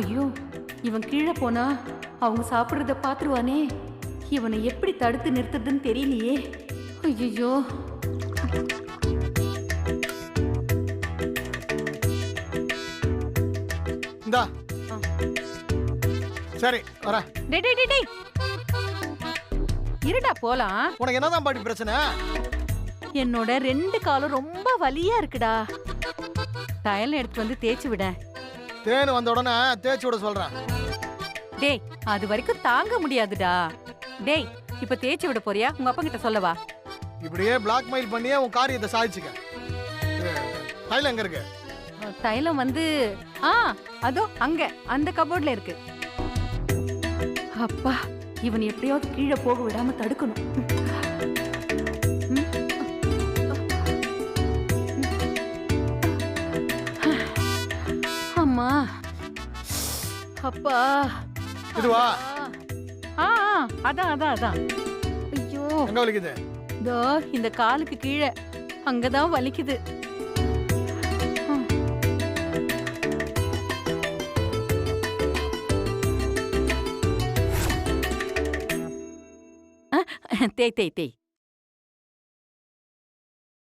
ஐயோ, இவன் கீழே போனா அவங்க சாப்பிடுறத பாத்துருவானே. இவனை எப்படி தடுத்து நிறுத்துறதுன்னு தெரியலையே. ஐயோ, இந்தா சரி வர. டேய் டேய் டேய் டேய், இருடா போலாம். உனக்கு என்னதான் பாட்டி பிரச்சனை? என்னோட 2 காலும் ரொம்ப வலியா இருக்குடா. தைலம் எடுத்து வந்து தேய்ச்சி விட. தேன் வந்த உடனே தேய்ச்சி விட சொல்றேன். டேய், அது வரைக்கும் தாங்க முடியாதுடா. டேய், இப்ப தேய்ச்சி விட போறியா? உங்க அப்பா கிட்ட சொல்லவா? இப்படியே பிளாக்மெயில் பண்ணியே உன் காரியத்தை சாதிச்சுக்க. தைலம் எங்க இருக்கு? தைலம் வந்து அதோ அங்க அந்த கபோர்ட்ல இருக்கு. அப்பா, இவன் எப்படியாவது கீழே போக விடாம தடுக்கணும். அம்மா, அப்பா, இதுவா? அதான் அதான் அதான். ஐயோ, எங்க வலிக்குது? இதோ இந்த காலுக்கு கீழே அங்கதான் வலிக்குது. தேய் தேய் தேய்.